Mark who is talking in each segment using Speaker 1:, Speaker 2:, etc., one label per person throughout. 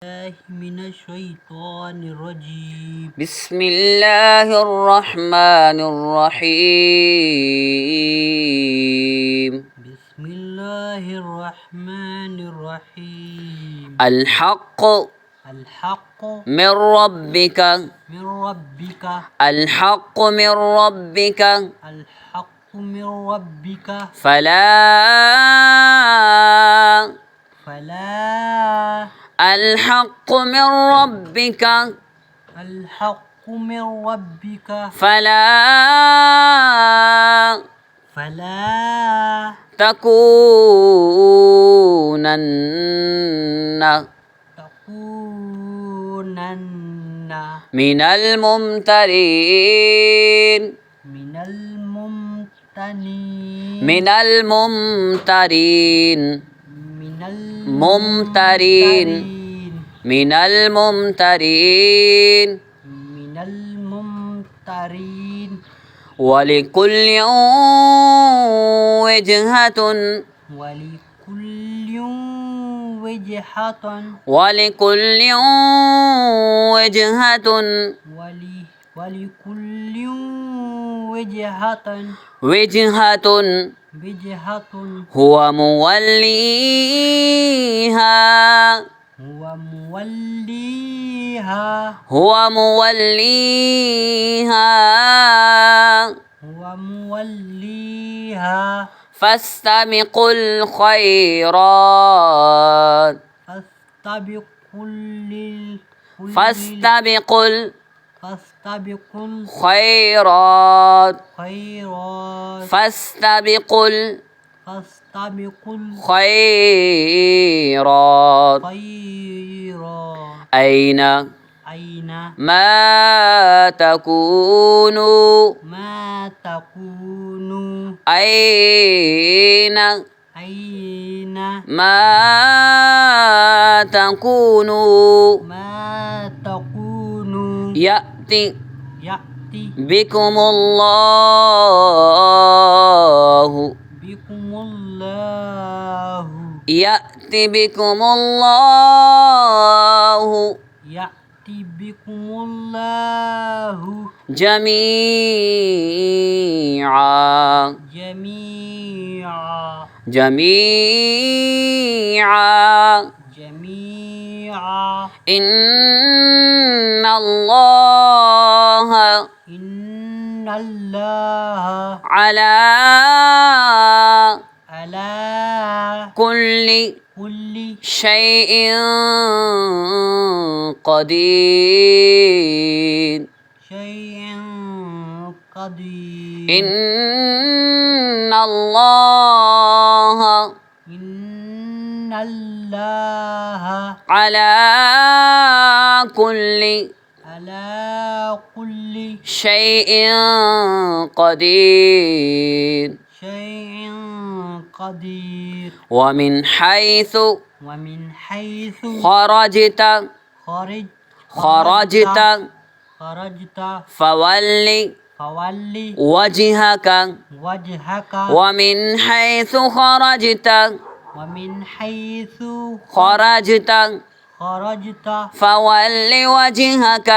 Speaker 1: من الشيطان الرجيم.
Speaker 2: بسم الله الرحمن الرحيم.
Speaker 1: بسم الله الرحمن الرحيم.
Speaker 2: الحق
Speaker 1: الحق
Speaker 2: من ربك.
Speaker 1: من ربك.
Speaker 2: الحق من ربك.
Speaker 1: الحق من ربك. فلا
Speaker 2: الحق من ربك.
Speaker 1: الحق من ربك. فلا
Speaker 2: تكونن من الممترين.
Speaker 1: من الممتنين.
Speaker 2: من الممترين.
Speaker 1: من
Speaker 2: ممترين. من الممترين.
Speaker 1: من الممترين.
Speaker 2: ولكل وجهة.
Speaker 1: ولكل وجهة.
Speaker 2: ولكل وجهة.
Speaker 1: ولكل وجهة.
Speaker 2: وجهة هو موليها.
Speaker 1: هو موليها.
Speaker 2: هو موليها.
Speaker 1: هو موليها.
Speaker 2: فاستبقوا الخيرات. فاستبقوا الخيرات. فاستبقوا الخيرات. أين ما تكونوا. أين ما تكونوا. يأتي بكم الله. يأتي بكم الله جميعا. جميعا. إن الله على كل شيء قدير. إن الله على كل شيء قدير. ومن حيث خرجت فول وجهك. ومن حيث خرجت فول وجهك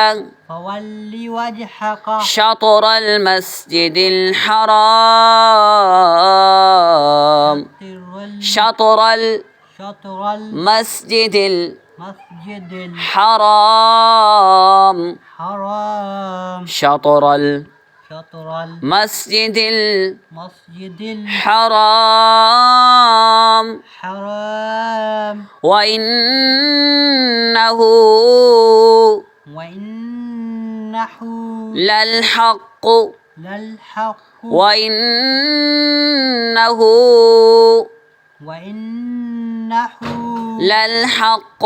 Speaker 2: شطر المسجد الحرام. شطر المسجد الحرام. شطر المسجد الحرام. وإنه للحق. وإنه للحق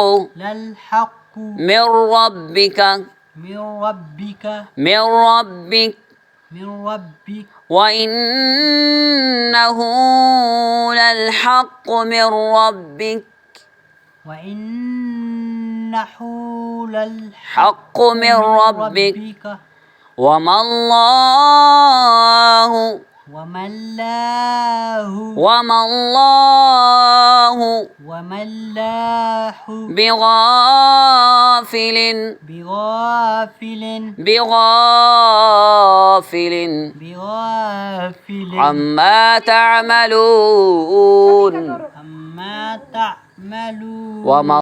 Speaker 2: من ربك. وإنه للحق من ربك. حق من ربك. وما الله
Speaker 1: وما الله
Speaker 2: وما الله
Speaker 1: وما الله
Speaker 2: بغافل
Speaker 1: بغافل
Speaker 2: بغافل
Speaker 1: بغافل
Speaker 2: عما تعملون
Speaker 1: عما تعملون
Speaker 2: وما